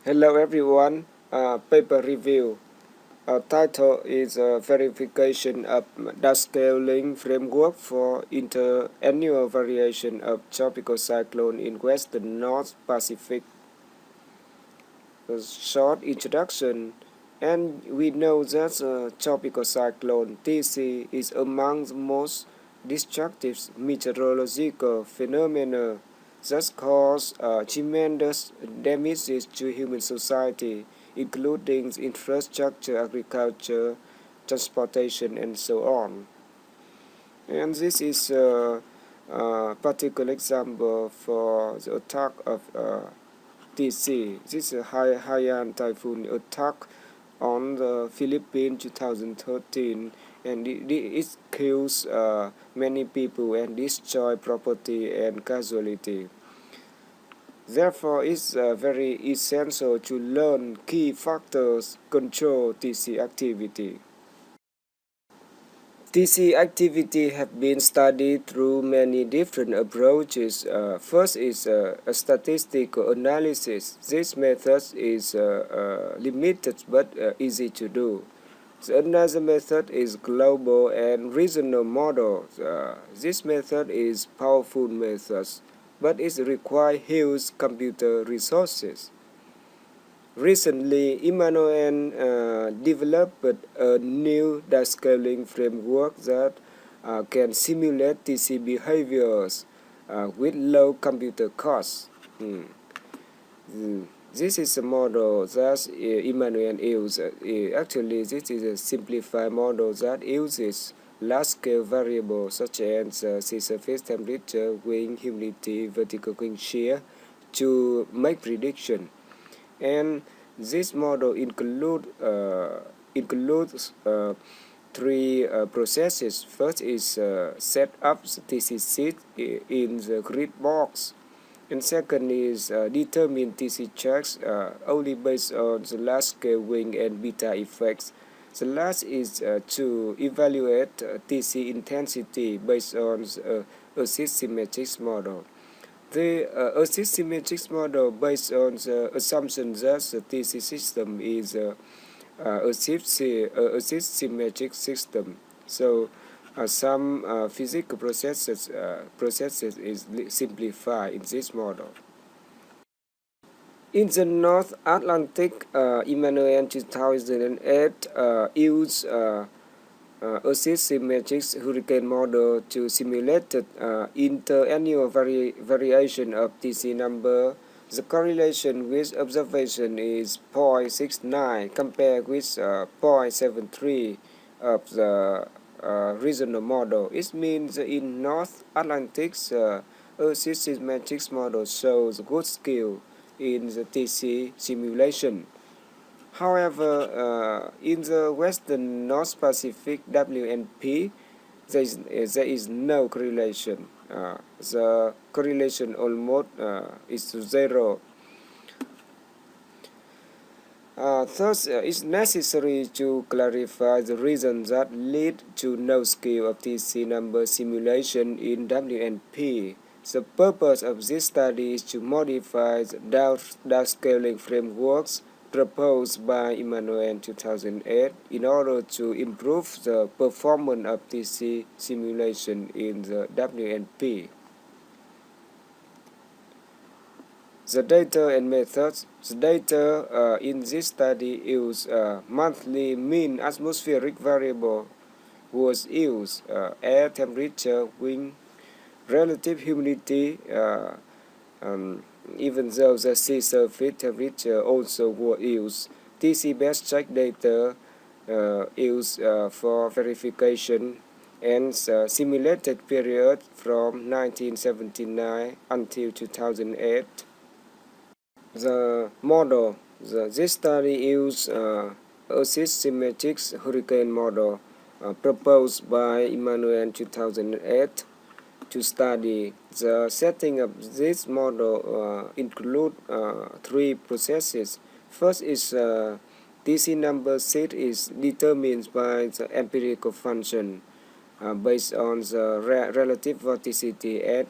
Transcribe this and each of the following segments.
Hello everyone, paper review. Our title is Verification of Downscaling Framework for Interannual Variation of Tropical Cyclone in Western North Pacific. A short introduction, and we know that tropical cyclone TC is among the most destructive meteorological phenomena that cause tremendous damages to human society, including infrastructure, agriculture, transportation, and so on. And this is a particular example for the attack of TC. This is a Haiyan typhoon attack on the Philippines 2013, and it kills many people and destroy property and casualty. Therefore, it's very essential to learn key factors control TC activity. TC activity have been studied through many different approaches. First is a statistical analysis. This method is limited but easy to do. Another method is global and regional models. This method is powerful method, but it requires huge computer resources. Recently, Emanuel developed a new downscaling framework that can simulate TC behaviors with low computer costs. This is a model that Emanuel uses. Actually, this is a simplified model that uses large-scale variables such as sea surface temperature, wind, humidity, vertical wind shear to make prediction. And this model includes three processes. First is set up the TC sheet in the grid box, and second is determine TC checks only based on the large scale wind and beta effects. The last is to evaluate TC intensity based on the axis-symmetric model. The axis-symmetric model based on the assumption that the TC system is a axis-symmetric system. So some physical processes is simplified in this model. In the North Atlantic, Emanuel 2008 used axis-symmetric hurricane model to simulate interannual variation of TC number. The correlation with observation is 0.69 compared with 0.73 of the regional model. It means in North Atlantic, axis-symmetric model shows good skill in the TC simulation. However, in the Western North Pacific WNP, there is no correlation. The correlation almost is zero. Thus, it's necessary to clarify the reasons that lead to no skill of TC number simulation in WNP. The purpose of this study is to modify the downscaling frameworks proposed by Emanuel 2008 in order to improve the performance of TC simulation in the WNP. The data and methods. The data in this study use monthly mean atmospheric variable was used, air temperature, wind, relative humidity, even though the sea surface temperature also were used. TC best check data used for verification and simulated period from 1979 until 2008. The model. This study used axis-symmetric hurricane model proposed by Emanuel 2008. To study the setting of this model include three processes. First is TC number set is determined by the empirical function based on the relative vorticity at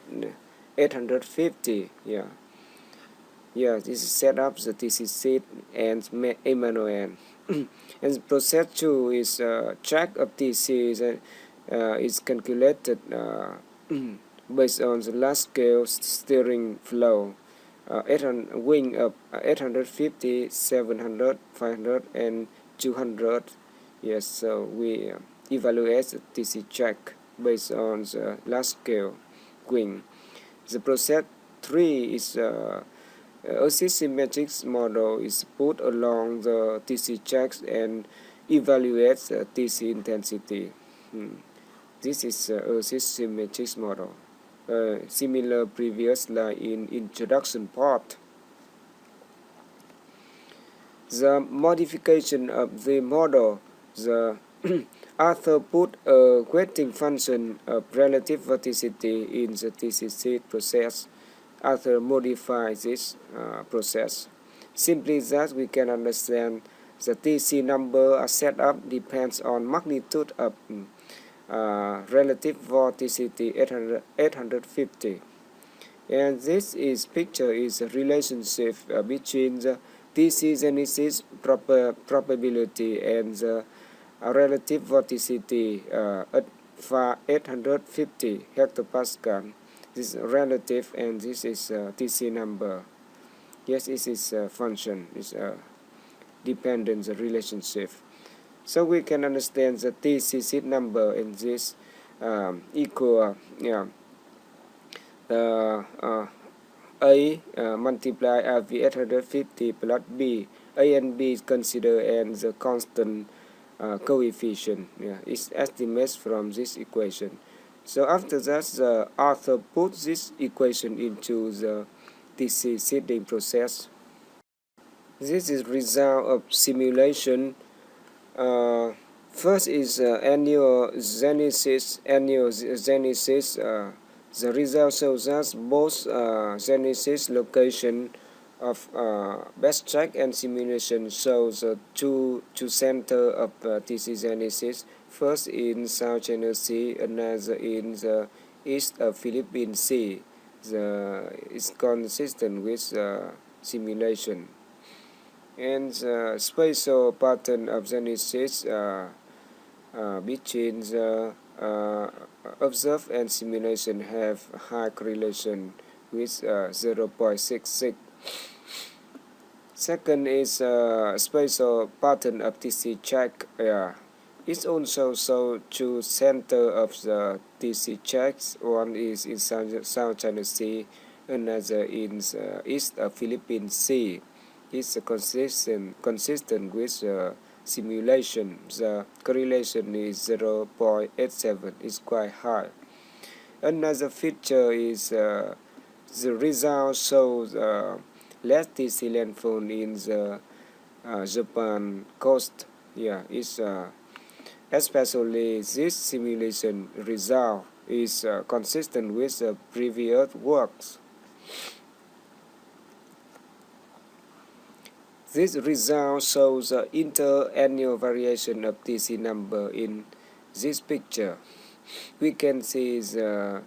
850. Yeah, this is set up the TC seed and Emanuel. And process 2 is track of TC is calculated based on the large scale steering flow. 800 wing of 850, 700, 500, and 200. Yes, so we evaluate the TC track based on the large scale wing. The process 3 is axis-symmetric model is put along the TC tracks and evaluates TC intensity. This is axis-symmetric model. Similar previous like in introduction part. The modification of the model, the author put a weighting function of relative vorticity in the TC seed process. Author modifies this process. Simply that we can understand the TC number are set up depends on magnitude of relative vorticity 850. And this is picture is a relationship between the TC genesis probability and the relative vorticity at 850 hectopascal. This is relative and this is TC number. Yes, this is a function, it's a dependence relationship. So we can understand the TC seed number in this equal A multiply RV 850 plus B. A and B is considered as the constant coefficient. It's estimated from this equation. So after that, the author puts this equation into the TC seeding process. This is result of simulation. First is annual genesis. The result shows us both genesis location of best track and simulation shows two center of TC genesis. First in South China Sea, another in the east of Philippine Sea. It's consistent with simulation. And the spatial pattern of genesis between the observed and simulation have high correlation with 0.66. Second is spatial pattern of TC track. It's also shown two center of the TC tracks. One is in South China Sea, another in the east of Philippine Sea. It's consistent with simulation. The correlation is 0.87. It's quite high. Another feature is the result shows less TC landfall in the Japan coast. It's especially this simulation result is consistent with the previous works. This result shows the inter-annual variation of TC number in this picture. We can see the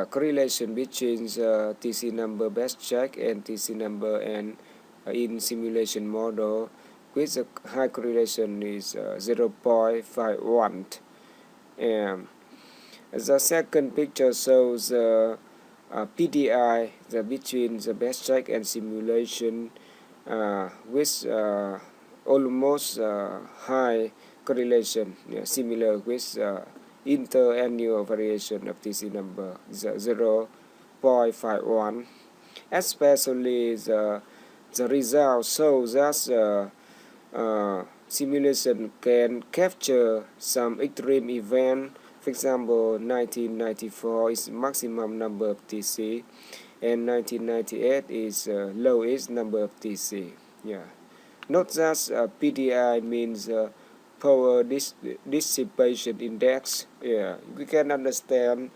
correlation between the TC number best track and TC number and in simulation model with the high correlation is 0.51. The second picture shows PDI between the best track and simulation with almost high correlation, similar with inter-annual variation of TC number 0.51. Especially the result shows us simulation can capture some extreme event. For example, 1994 is maximum number of TC, and 1998 is lowest number of TC. Not just PDI means power dissipation index. We can understand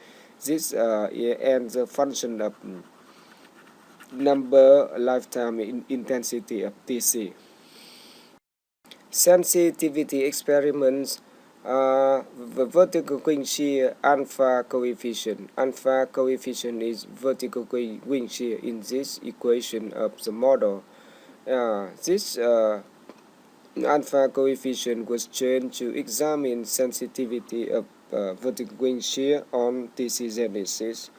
this and the function of number lifetime intensity of TC. Sensitivity experiments The vertical wing shear alpha coefficient. Alpha coefficient is vertical wing shear in this equation of the model. This alpha coefficient was changed to examine sensitivity of vertical wing shear on TC genesis.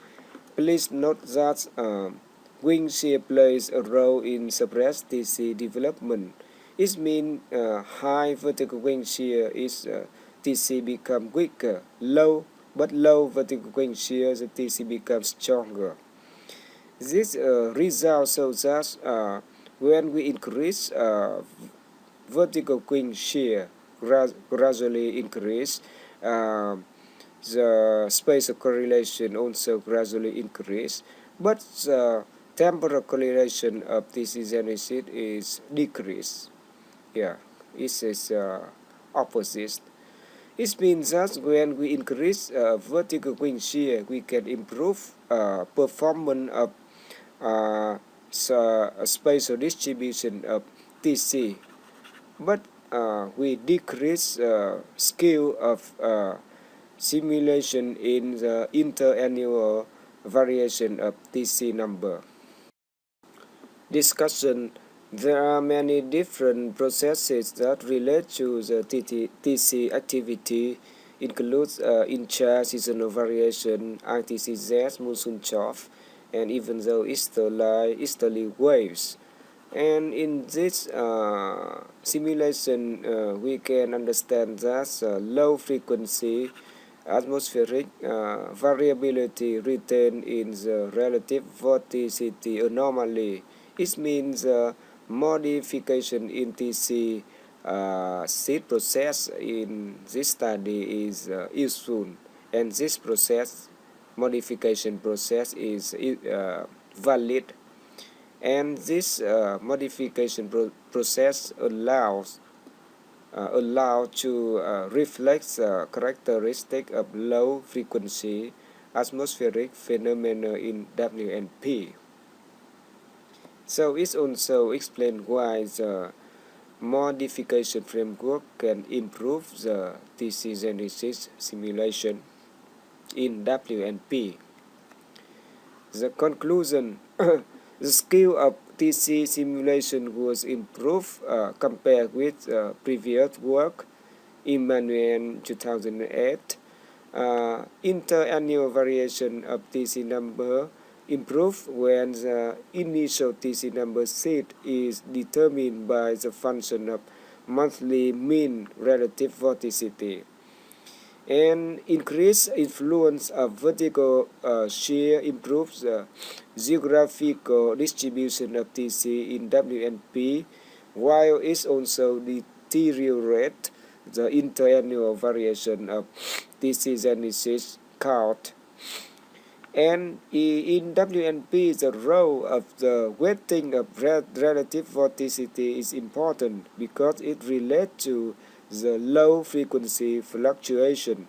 Please note that wing shear plays a role in suppressed TC development. It means high vertical wing shear is TC become weaker, low vertical wing shear the TC becomes stronger. This result shows that when we increase vertical wing shear gradually increase, the space of correlation also gradually increase, but the temporal correlation of this genesis is decreased. Yeah, it is opposite. It means that when we increase vertical wing shear, we can improve performance of spatial distribution of TC, but we decrease scale of simulation in the interannual variation of TC number. Discussion. There are many different processes that relate to the TC activity, includes intra-seasonal variation, ITCZ, monsoon trough, and even though easterly waves. And in this simulation, we can understand that low frequency atmospheric variability retained in the relative vorticity anomaly. It means modification in TC seed process in this study is useful, and this process modification process is valid, and this modification process allows to reflect the characteristic of low frequency atmospheric phenomena in W and P. So it also explains why the modification framework can improve the TC genesis simulation in W and P. The conclusion. The skill of TC simulation was improved compared with previous work. Emanuel 2008. Interannual variation of TC number improved when the initial TC number seed is determined by the function of monthly mean relative vorticity. And increased influence of vertical shear improves the geographical distribution of TC in W and P, while it also deteriorates the interannual variation of TC genesis count. And in W and P, the role of the weighting of relative vorticity is important because it relates to the low frequency fluctuation.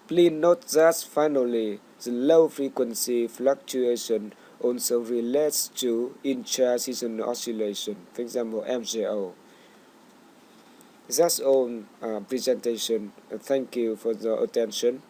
Please note that finally, the low frequency fluctuation also relates to intra-seasonal oscillation, for example MJO. That's all presentation. Thank you for the attention.